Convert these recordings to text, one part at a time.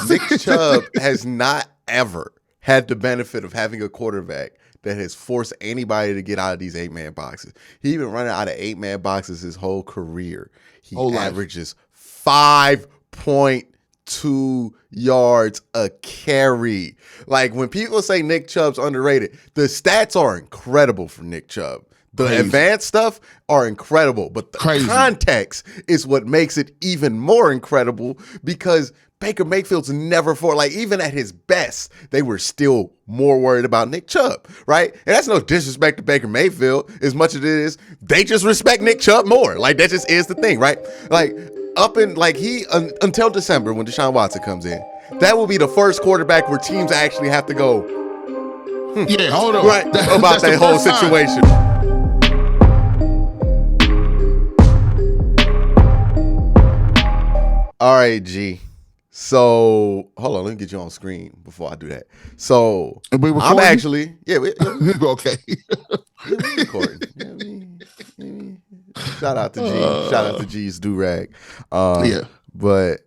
Nick Chubb has not ever had the benefit of having a quarterback that has forced anybody to get out of these 8-man boxes. He's been running out of 8-man boxes his whole career. He averages 5.2 yards a carry. Like, when people say Nick Chubb's underrated, the stats are incredible for Nick Chubb. The advanced stuff are incredible, but the context is what makes it even more incredible, because Baker Mayfield's never even at his best, they were still more worried about Nick Chubb, right? And that's no disrespect to Baker Mayfield as much as it is they just respect Nick Chubb more. Like, that just is the thing, right? Like, until December when Deshaun Watson comes in, that will be the first quarterback where teams actually have to go, yeah, hold on, right, about that whole situation. All right, G. So, hold on, let me get you on screen before I do that. So, I'm actually, okay. We recording. Shout out to G. Shout out to G's do-rag. But,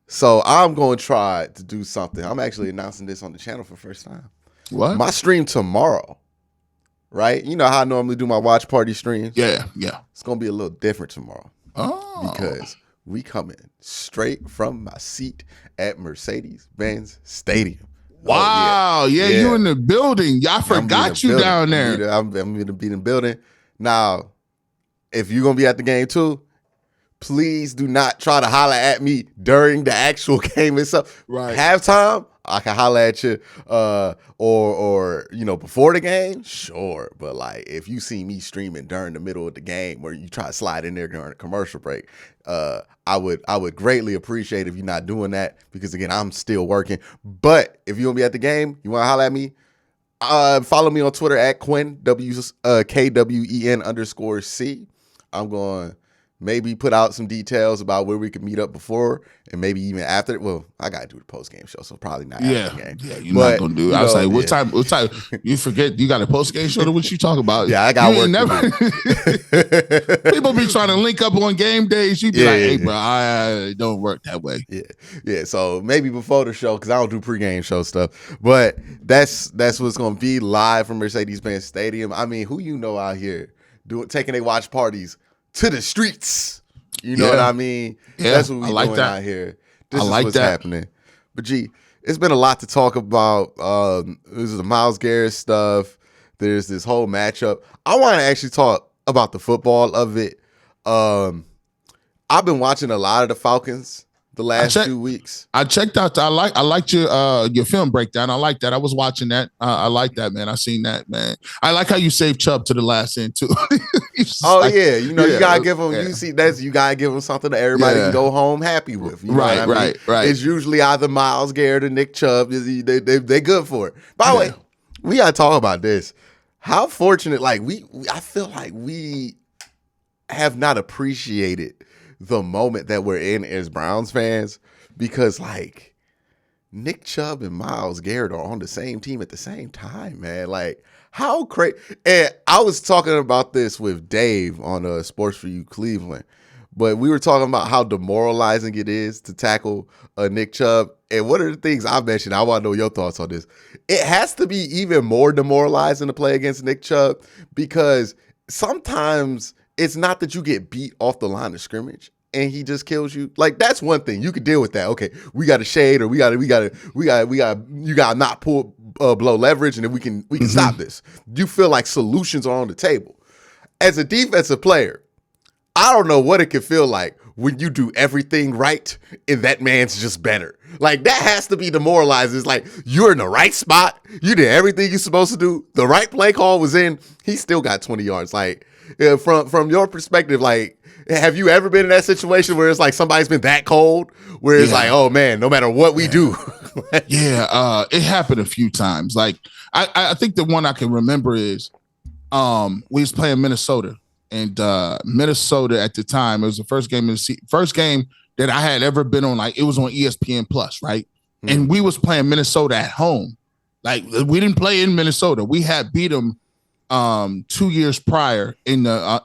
so I'm going to try to do something. I'm actually announcing this on the channel for the first time. What? My stream tomorrow, right? You know how I normally do my watch party streams? Yeah. It's going to be a little different tomorrow. Oh. Because we coming straight from my seat at Mercedes-Benz Stadium. Wow, yeah, you in the building. Y'all forgot you down there. I'm going to be in the building. Now, if you're going to be at the game too, please do not try to holler at me during the actual game itself. Right. Halftime, I can holler at you, or before the game, sure. But like, if you see me streaming during the middle of the game, or you try to slide in there during a commercial break, I would greatly appreciate if you're not doing that, because again, I'm still working. But if you want to be at the game, you want to holler at me, follow me on Twitter at Quinn KWEN_C. I'm going maybe put out some details about where we could meet up before and maybe even after. Well, I got to do the post-game show, so probably not after the game. Yeah, you're not going to do it. I was like, what time? You forget you got a post-game show to what you talk about? Yeah, I got work to do. People be trying to link up on game days. You be like, hey, bro, I don't work that way. Yeah. So maybe before the show, because I don't do pregame show stuff. But that's what's going to be live from Mercedes-Benz Stadium. I mean, who you know out here taking their watch parties to the streets, you know what I mean? Yeah, that's what we doing out here. This is what's happening. But G, it's been a lot to talk about. This is the Myles Garrett stuff. There's this whole matchup. I want to actually talk about the football of it. I've been watching a lot of the Falcons the last 2 weeks. I checked out. I liked your film breakdown. I like that. I was watching that. I like that, man. I seen that, man. I like how you saved Chubb to the last end too. You gotta give them. You see, you gotta give them something that everybody can go home happy with. You know what I mean? Right. It's usually either Myles Garrett or Nick Chubb. They good for it. By the way, we gotta talk about this. How fortunate! I feel like we have not appreciated the moment that we're in as Browns fans, because like Nick Chubb and Myles Garrett are on the same team at the same time, man. Like, how crazy. And I was talking about this with Dave on Sports for You Cleveland, but we were talking about how demoralizing it is to tackle Nick Chubb. And one of the things I mentioned, I want to know your thoughts on this. It has to be even more demoralizing to play against Nick Chubb, because sometimes it's not that you get beat off the line of scrimmage and he just kills you. Like, that's one thing. You could deal with that. Okay, we got to shade, or you got to not blow leverage, and then we can stop this. You feel like solutions are on the table. As a defensive player, I don't know what it can feel like when you do everything right and that man's just better. Like, that has to be demoralizing. It's like, you're in the right spot. You did everything you're supposed to do. The right play call was in. He still got 20 yards. Like, from your perspective, like, have you ever been in that situation where it's like somebody's been that cold, where it's like, oh man, no matter what we do? It happened a few times. Like, I think the one I can remember is we was playing Minnesota, and Minnesota at the time, it was the first game that I had ever been on. Like, it was on ESPN Plus, right? Mm-hmm. And we was playing Minnesota at home. Like, we didn't play in Minnesota. We had beat them 2 years prior in the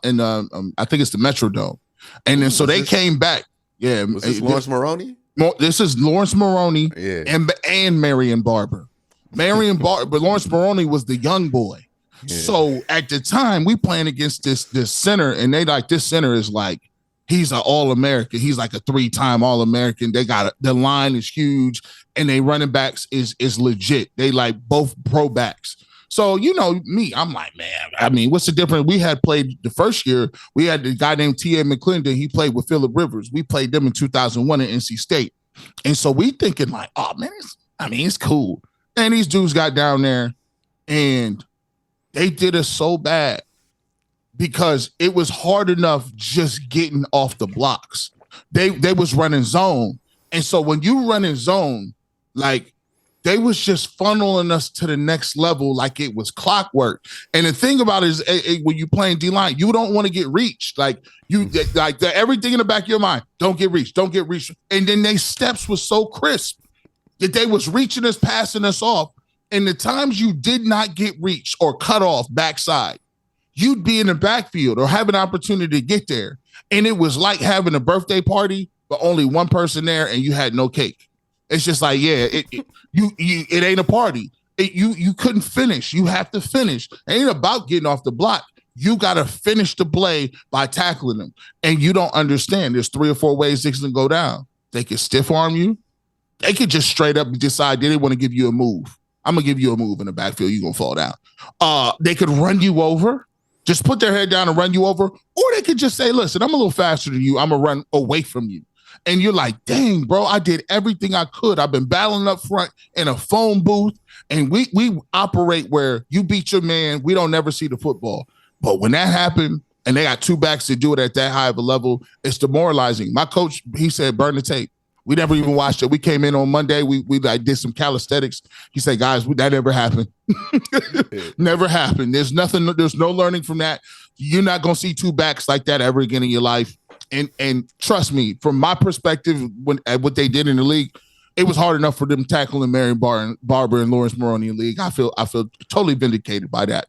I think it's the Metrodome, and then they came back. Yeah, was this Lawrence Maroney? This is Lawrence Maroney and Marion Barber. But Lawrence Maroney was the young boy. Yeah. So at the time, we playing against this center, and they like, this center is like, he's an All-American. He's like a 3-time All-American. They got the line is huge, and they running backs is legit. They like both pro backs. So, you know, me, I'm like, man, I mean, what's the difference? We had played the first year. We had the guy named T.A. McClendon. He played with Phillip Rivers. We played them in 2001 at NC State. And so we thinking like, oh, man, it's cool. And these dudes got down there, and they did us so bad because it was hard enough just getting off the blocks. They was running zone. And so when you run in zone, like, they was just funneling us to the next level like it was clockwork. And the thing about it is, when you playing D-line, you don't want to get reached. Like, everything in the back of your mind, don't get reached. And then they steps was so crisp that they was reaching us, passing us off. And the times you did not get reached or cut off backside, you'd be in the backfield or have an opportunity to get there. And it was like having a birthday party, but only one person there and you had no cake. It's just like, yeah, it ain't a party. You couldn't finish. You have to finish. It ain't about getting off the block. You got to finish the play by tackling them. And you don't understand. There's 3 or 4 ways this can go down. They could stiff arm you. They could just straight up decide they didn't want to give you a move. I'm going to give you a move in the backfield. You're going to fall down. They could run you over. Just put their head down and run you over. Or they could just say, listen, I'm a little faster than you. I'm going to run away from you. And you're like, dang, bro, I did everything I could. I've been battling up front in a phone booth. And we operate where you beat your man. We don't never see the football. But when that happened, and they got 2 backs to do it at that high of a level, it's demoralizing. My coach, he said, burn the tape. We never even watched it. We came in on Monday. We like did some calisthenics. He said, guys, that never happened. Never happened. There's no learning from that. You're not going to see 2 backs like that ever again in your life. And trust me, from my perspective, at what they did in the league, it was hard enough for them tackling Marion Barber and Lawrence Maroney in the league. I feel totally vindicated by that.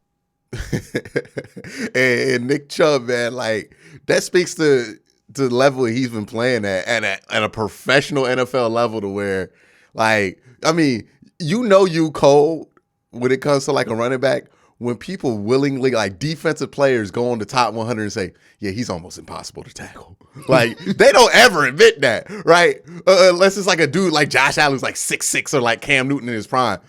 and Nick Chubb, man, like, that speaks to the level he's been playing at a professional NFL level, to where, like, I mean, you cold when it comes to like a running back when people willingly, like, defensive players go on the top 100 and say, yeah, he's almost impossible to tackle. Like, they don't ever admit that, right? Unless it's like a dude like Josh Allen's like 6'6" or like Cam Newton in his prime.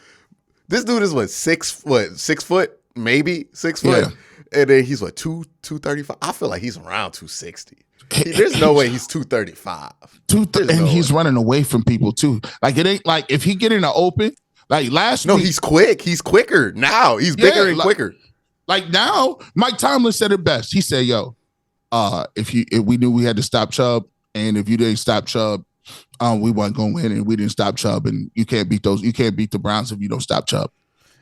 This dude is 6 foot, maybe 6 foot. Yeah. And then he's 235. I feel like he's around 260. There's no way he's 235. He's running away from people too. Like, it ain't like if he get in the open, like last week. No, he's quick. He's quicker now. He's bigger and quicker. Like now, Mike Tomlin said it best. He said, yo, if we knew we had to stop Chubb, and if you didn't stop Chubb, we weren't going to win, and we didn't stop Chubb, and you can't beat the Browns if you don't stop Chubb.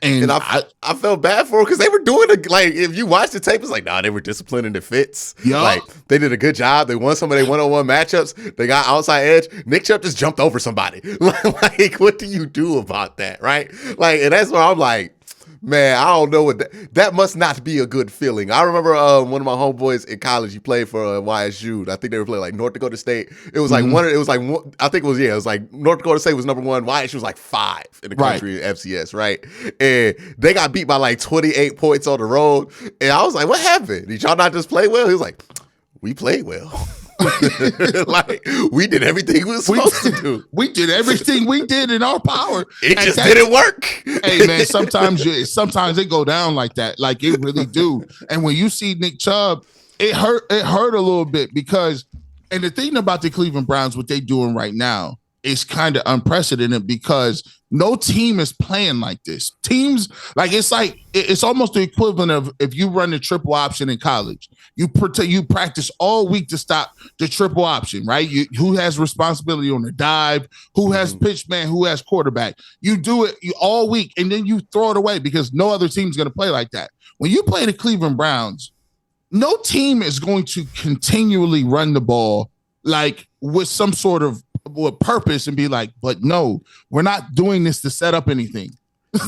And I felt bad for him because they were doing it. Like, if you watch the tape, it's like, nah, they were disciplining the fits. Yeah. Like, they did a good job. They won some of their one-on-one matchups. They got outside edge. Nick Chubb just jumped over somebody. Like, what do you do about that, right? Like, and that's where I'm like, man, I don't know what that must not be a good feeling. I remember one of my homeboys in college, he played for YSU. I think they were playing like North Dakota State. It was like I think it was like North Dakota State was number 1. YSU was like 5 in the country in FCS, right? And they got beat by like 28 points on the road. And I was like, what happened? Did y'all not just play well? He was like, we played well. Like, we did everything we were supposed to do. We did everything we did in our power. It just didn't work. Hey, man, sometimes they go down like that. Like, it really do. And when you see Nick Chubb, it hurt a little bit because, and the thing about the Cleveland Browns, what they doing right now is kind of unprecedented because no team is playing like this. Teams, like, it's almost the equivalent of if you run the triple option in college. You practice all week to stop the triple option, right? Who has responsibility on the dive, who has pitch man, who has quarterback. You do it all week, and then you throw it away because no other team's going to play like that. When you play the Cleveland Browns, no team is going to continually run the ball like with some sort of purpose and be like, but no, we're not doing this to set up anything.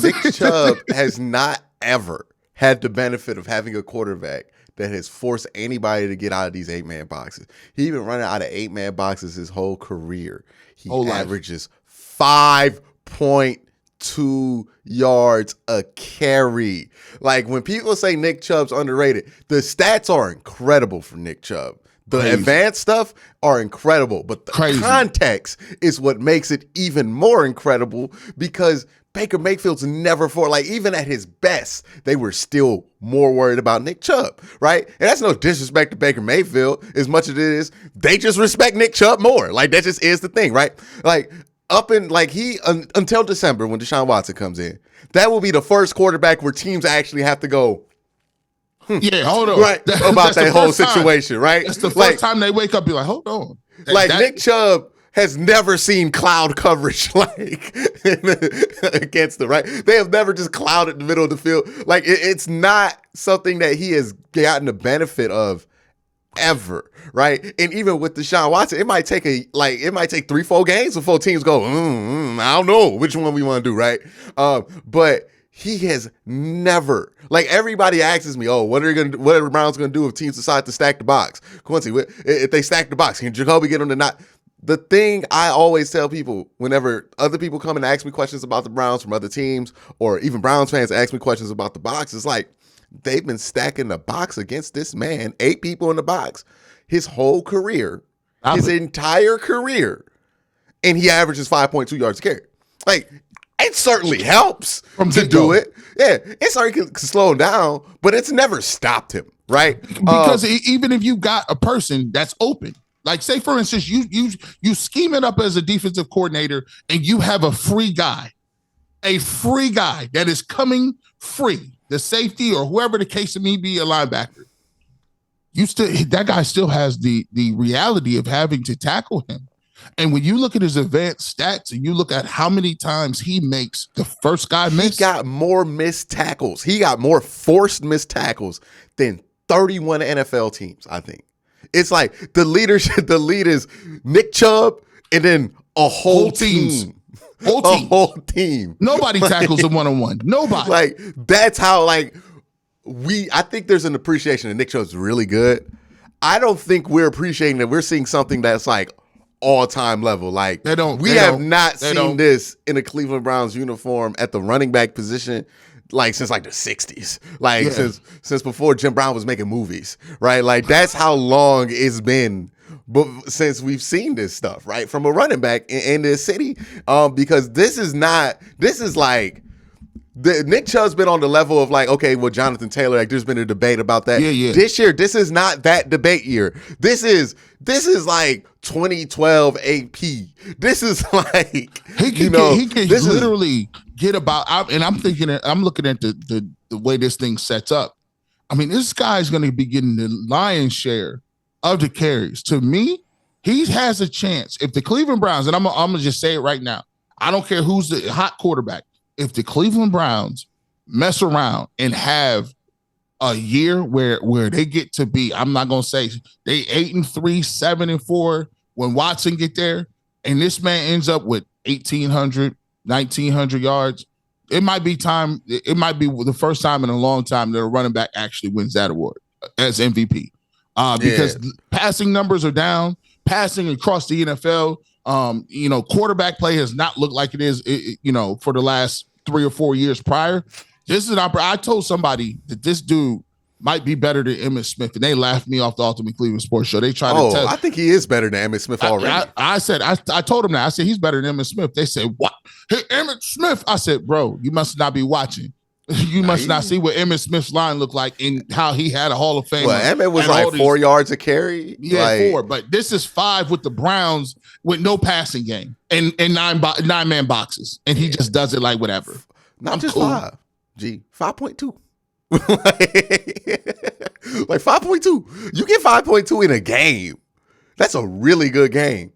Nick Chubb has not ever had the benefit of having a quarterback that has forced anybody to get out of these 8-man boxes. He been running out of 8-man boxes his whole career. He averages 5.2 yards a carry. Like, when people say Nick Chubb's underrated, the stats are incredible for Nick Chubb. The advanced stuff are incredible, but the context is what makes it even more incredible, because Baker Mayfield's never even at his best, they were still more worried about Nick Chubb, right? And that's no disrespect to Baker Mayfield as much as it is, they just respect Nick Chubb more. Like, that just is the thing, right? Like, until December when Deshaun Watson comes in, that will be the first quarterback where teams actually have to go, yeah, hold on. Right, about that whole situation, right? It's the first time they wake up, you're like, hold on. Nick Chubb has never seen cloud coverage against them, right? They have never just clouded the middle of the field. Like, it's not something that he has gotten the benefit of ever, right? And even with Deshaun Watson, it might take 3-4 games before teams go, I don't know which one we want to do, right? But he has never, everybody asks me, what are the Browns going to do if teams decide to stack the box? Quincy, if they stack the box, can Jacoby get them to not? The thing I always tell people whenever other people come and ask me questions about the Browns from other teams, or even Browns fans ask me questions about the box, is like, they've been stacking the box against this man, 8 people in the box, his whole career, his entire career, and he averages 5.2 yards a carry. Like, it certainly helps to do it. Yeah, it certainly can slow him down, but it's never stopped him, right? Because even if you got a person that's open, like, say for instance, you scheme it up as a defensive coordinator and you have a free guy that is coming free, the safety or whoever the case may be, a linebacker. That guy still has the reality of having to tackle him. And when you look at his advanced stats and you look at how many times he makes the first guy miss. He got more missed tackles. He got more forced missed tackles than 31 NFL teams, I think. It's like the lead is Nick Chubb and then a whole team. A whole team. Nobody tackles him one-on-one. Nobody. Like, that's how, I think there's an appreciation that Nick Chubb's really good. I don't think we're appreciating that we're seeing something that's like all-time level. Like, we have not seen this in a Cleveland Browns uniform at the running back position since the 60s. Since before Jim Brown was making movies, right? Like, that's how long it's been since we've seen this stuff, right? From a running back in this city. Because Nick Chubb's been on the level of Jonathan Taylor, there's been a debate about that. Yeah. This year, this is not that debate year. This is 2012 AP. This is he can literally get about, and I'm looking at the way this thing sets up. I mean, this guy's going to be getting the lion's share of the carries. To me, he has a chance. If the Cleveland Browns, and I'm going to just say it right now, I don't care who's the hot quarterback. If the Cleveland Browns mess around and have a year where they get to be, I'm not going to say they 8-3, 7-4 when Watson get there, and this man ends up with 1,800, 1,900 yards, it might be the first time in a long time that a running back actually wins that award as MVP. Because passing numbers are down, passing across the NFL. Quarterback play has not looked like it is, for the last 3 or 4 years prior. This is I told somebody that this dude might be better than Emmitt Smith, and they laughed me off the Ultimate Cleveland Sports Show. They tried to tell. I think he is better than Emmitt Smith already. I told him that. I said, he's better than Emmitt Smith. They said, what? Hey, Emmitt Smith. I said, bro, you must not be watching. You must not see what Emmitt Smith's line looked like and how he had a Hall of Fame. Well, Emmitt was 4 yards a carry. Yeah, 4. But this is 5 with the Browns with no passing game and 9-man boxes. And he just does it like whatever. Not just cool. 5. 5.2. Like 5.2. You get 5.2 in a game. That's a really good game.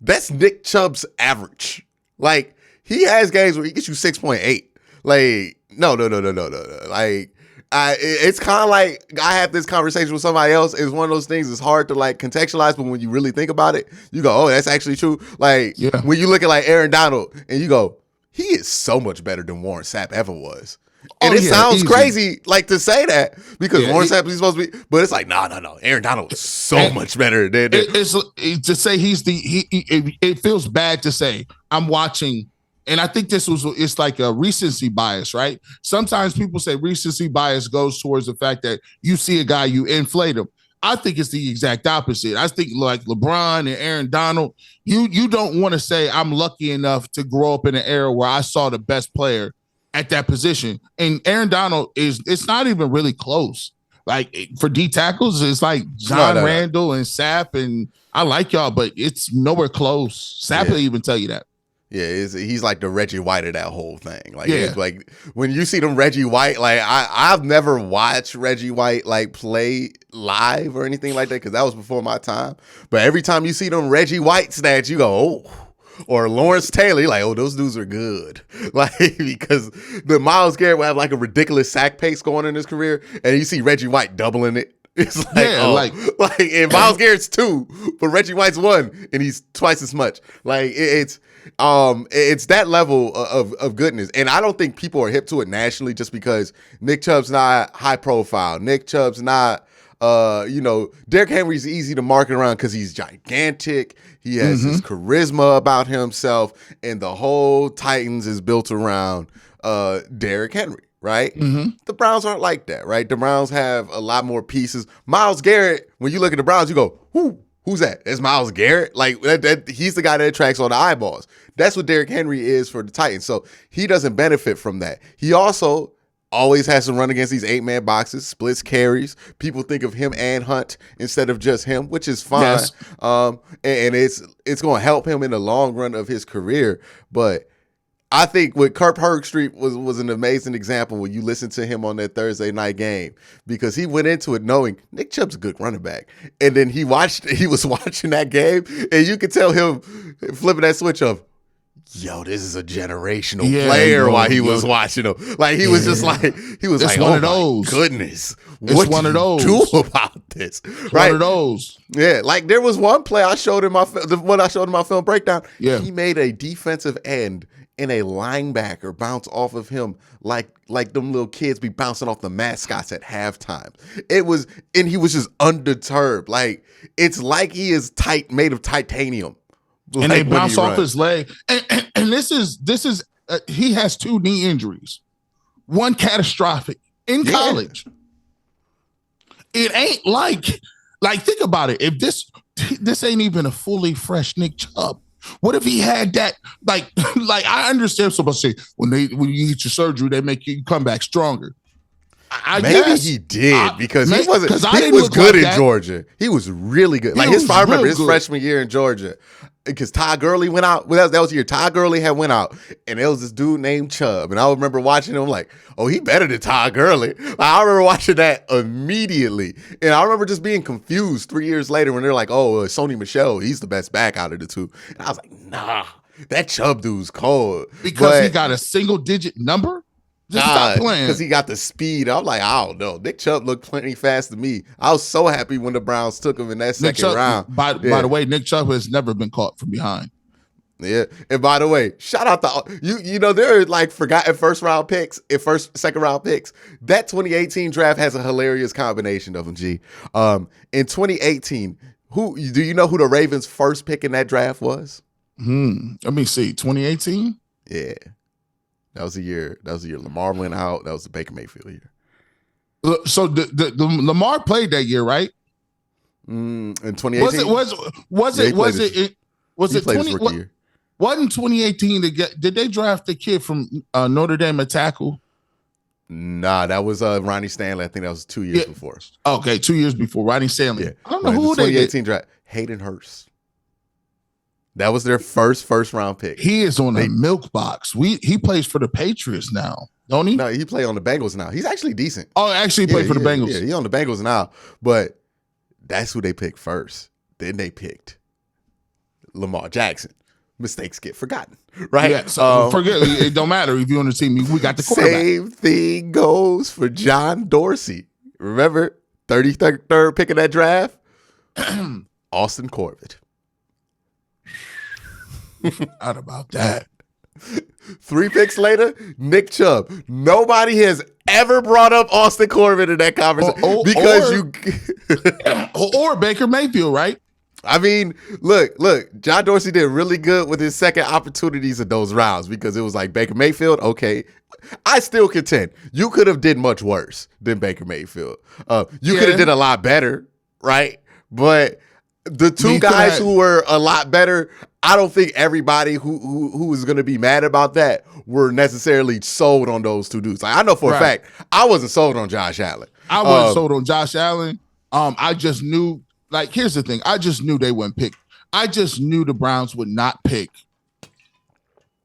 That's Nick Chubb's average. Like, he has games where he gets you 6.8. Like, no. Like, it's kind of like I have this conversation with somebody else. It's one of those things that's hard to contextualize, but when you really think about it, you go, oh, that's actually true. Like, when you look at Aaron Donald and you go, he is so much better than Warren Sapp ever was. And it sounds crazy, like, to say that because Lawrence Taylor's supposed to be, but it's like, no. Aaron Donald is so much better than it's to say it feels bad to say I'm watching, and I think it's like a recency bias, right? Sometimes people say recency bias goes towards the fact that you see a guy, you inflate him. I think it's the exact opposite. I think like LeBron and Aaron Donald, you don't want to say I'm lucky enough to grow up in an era where I saw the best player at that position. And Aaron Donald it's not even really close. Like for D tackles, it's like John Randall and Sapp, and I like y'all, but it's nowhere close. Sapp will even tell you that. Yeah, he's like the Reggie White of that whole thing. Like, like when you see them Reggie White, like I've never watched Reggie White like play live or anything like that because that was before my time. But every time you see them Reggie White stats, you go, oh. Or Lawrence Taylor, you're like, oh, those dudes are good. Like, because the Myles Garrett will have like a ridiculous sack pace going in his career, and you see Reggie White doubling it. It's like, like and Myles Garrett's 2, but Reggie White's 1, and he's twice as much. Like it's that level of goodness, and I don't think people are hip to it nationally just because Nick Chubb's not high profile. Nick Chubb's not. Derrick Henry's easy to market around because he's gigantic. He has his charisma about himself, and the whole Titans is built around Derrick Henry, right? The Browns aren't like that, right? The Browns have a lot more pieces. Myles Garrett, when you look at the Browns, you go, who's that? It's Myles Garrett? Like, that he's the guy that attracts all the eyeballs. That's what Derrick Henry is for the Titans. So he doesn't benefit from that. He also always has to run against these 8-man boxes, splits carries. People think of him and Hunt instead of just him, which is fine. Yes. And it's going to help him in the long run of his career. But I think with Kirk Herbstreit was an amazing example when you listen to him on that Thursday night game because he went into it knowing Nick Chubb's a good running back. And then he was watching that game, and you could tell him flipping that switch of, yo, this is a generational player while he was watching him. Like, he was just like, it's one of those. Goodness. It's one of those. What do you do about this? One of those. Yeah, like there was one play I showed in my film breakdown. Yeah. He made a defensive end and a linebacker bounce off of him like them little kids be bouncing off the mascots at halftime. And he was just undeterred. Like, it's like he is made of titanium. And they bounce off his leg. And this is he has 2 knee injuries, one catastrophic in college. It ain't like think about it. If this ain't even a fully fresh Nick Chubb. What if he had that? Like I understand somebody say when you get your surgery, they make you come back stronger. Maybe he did because he was good in Georgia. He was really good. Like I remember his freshman year in Georgia. Because Todd Gurley went out. That was the year Todd Gurley had went out. And there was this dude named Chubb. And I remember watching him like, oh, he better than Todd Gurley. I remember watching that immediately. And I remember just being confused 3 years later when they're like, oh, Sony Michel, he's the best back out of the 2. And I was like, nah, that Chubb dude's cold. Because he got a single-digit number? Just stop playing. Because he got the speed. I'm like, I don't know. Nick Chubb looked plenty fast to me. I was so happy when the Browns took him in that second round. By the way, Nick Chubb has never been caught from behind. Yeah. And by the way, shout out to there are like forgotten first second round picks. That 2018 draft has a hilarious combination of them, G. In 2018, do you know who the Ravens' first pick in that draft was? Let me see. 2018? Yeah. That was the year Lamar went out. That was the Baker Mayfield year. So the Lamar played that year, right? In 2018. Was it 20 year? Wasn't 2018 did they draft the kid from Notre Dame, a tackle? Nah, that was Ronnie Stanley. I think that was 2 years before. Okay, 2 years before Ronnie Stanley. Yeah. I don't know who they 2018 draft. Hayden Hurst. That was their first round pick. He is on a milk box. He plays for the Patriots now, don't he? No, he plays on the Bengals now. He's actually decent. Oh, actually played for the Bengals. Yeah, he's on the Bengals now. But that's who they picked first. Then they picked Lamar Jackson. Mistakes get forgotten, right? Yeah, so forget it. Don't matter if you're on the team. We got the quarterback. Same thing goes for John Dorsey. Remember, 33rd pick of that draft? Austin Corbett. Forgot about that. 3 picks later, Nick Chubb. Nobody has ever brought up Austin Corbett in that conversation or Baker Mayfield, right? I mean, look, John Dorsey did really good with his second opportunities in those rounds because it was like Baker Mayfield, okay. I still contend you could have did much worse than Baker Mayfield. You could have did a lot better, right? But the two guys who were a lot better, I don't think everybody who is going to be mad about that were necessarily sold on those two dudes. Like, I know for a fact, I wasn't sold on Josh Allen. I wasn't sold on Josh Allen. I just knew, like, here's the thing. I just knew they wouldn't pick. I just knew the Browns would not pick.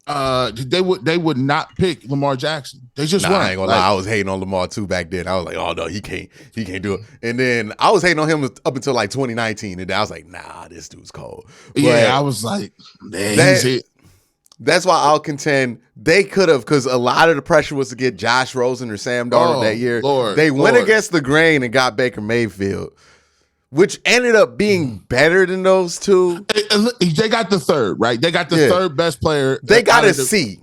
They would not pick Lamar Jackson. They just weren't. I ain't gonna lie. I was hating on Lamar too back then. I was like, oh no, he can't do it. And then I was hating on him up until like 2019, and then I was like, nah, this dude's cold. But I was like, man, he's it. That's why I'll contend they could have, because a lot of the pressure was to get Josh Rosen or Sam Darnold that year. They went against the grain and got Baker Mayfield, which ended up being better than those two. They got the third, right? They got the third best player. They got a C.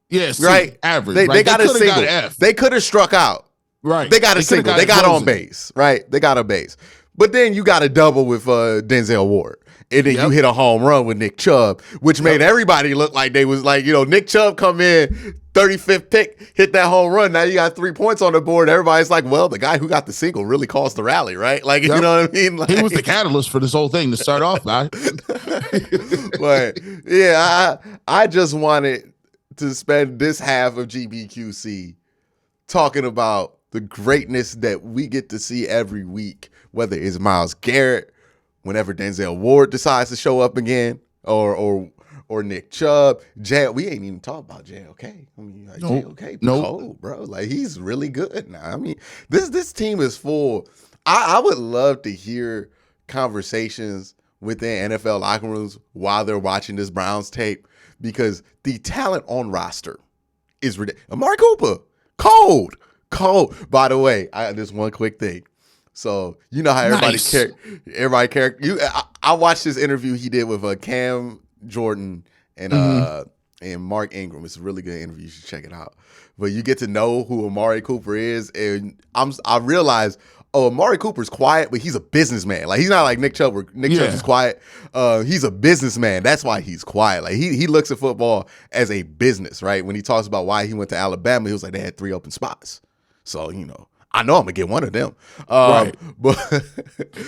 Yes, right? Average. They got a single. Got they could have struck out. Right. They got a single. They got on base. Right. They got a base. But then you got a double with Denzel Ward. And then you hit a home run with Nick Chubb, which made everybody look like they was like, Nick Chubb come in, 35th pick, hit that home run. Now you got 3 points on the board. Everybody's like, well, the guy who got the single really caused the rally, right? Like, you know what I mean? Like, he was the catalyst for this whole thing to start off, guy. But yeah, I just wanted to spend this half of GBQC talking about the greatness that we get to see every week, whether it's Myles Garrett, whenever Denzel Ward decides to show up again, or Nick Chubb. We ain't even talking about JLK. I mean, like, JLK cold, bro. Like, he's really good now. I mean, this team is full. I would love to hear conversations within NFL locker rooms while they're watching this Browns tape, because the talent on roster is ridiculous. Amari Cooper, cold. By the way, just one quick thing. So you know how everybody I watched this interview he did with Cam Jordan and Mark Ingram. It's a really good interview. You should check it out. But you get to know who Amari Cooper is, and I realized, Amari Cooper's quiet, but he's a businessman. Like, he's not like Nick Chubb, where Nick Chubb is quiet. He's a businessman. That's why he's quiet. Like, he looks at football as a business, right? When he talks about why he went to Alabama, he was like, they had 3 open spots. So, I know I'm gonna get one of them. Right. But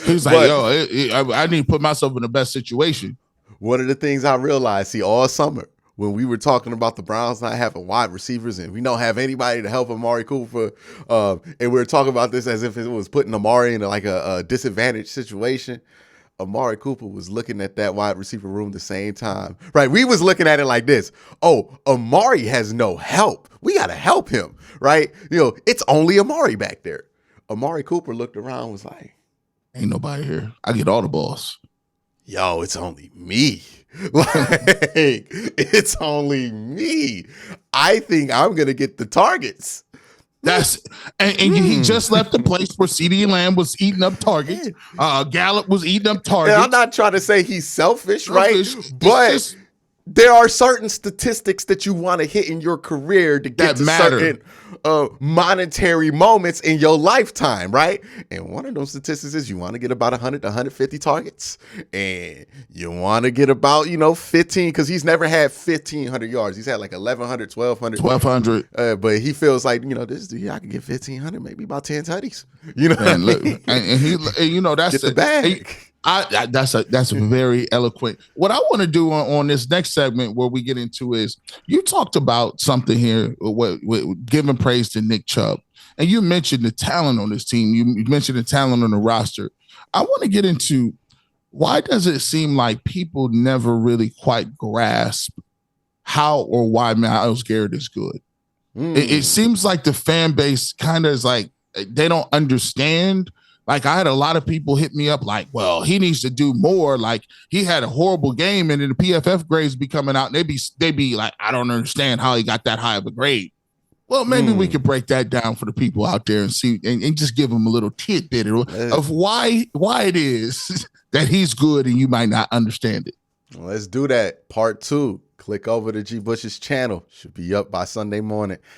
he's like, I need to put myself in the best situation. One of the things I realized, all summer, when we were talking about the Browns not having wide receivers and we don't have anybody to help Amari Cooper, and we were talking about this as if it was putting Amari in like a disadvantaged situation. Amari Cooper was looking at that wide receiver room the same time. Right. We was looking at it like this. Amari has no help. We got to help him. Right. It's only Amari back there. Amari Cooper looked around and was like, ain't nobody here. I get all the balls. Yo, it's only me. Like, it's only me. I think I'm going to get the targets. And he just left the place where CeeDee Lamb was eating up targets. Gallup was eating up targets. And I'm not trying to say he's selfish, right? But there are certain statistics that you want to hit in your career to get to certain monetary moments in your lifetime, right? And one of those statistics is you want to get about 100 to 150 targets. And you want to get about, 15, because he's never had 1,500 yards. He's had like 1,100, 1,200. But he feels like, this I can get 1,500, maybe about 10 tutties. And he, that's get the bag. That's very eloquent. What I want to do on this next segment where we get into is, you talked about something here, giving praise to Nick Chubb, and you mentioned the talent on this team. You mentioned the talent on the roster. I want to get into, why does it seem like people never really quite grasp how or why Myles Garrett is good? It seems like the fan base kind of is like, they don't understand. Like, I had a lot of people hit me up like, well, he needs to do more. Like, he had a horrible game, and then the PFF grades be coming out, and they be like, I don't understand how he got that high of a grade. Well, maybe we could break that down for the people out there and see, and just give them a little tidbit of why it is that he's good and you might not understand it. Let's do that part 2, click over to G Bush's channel. Should be up by Sunday morning.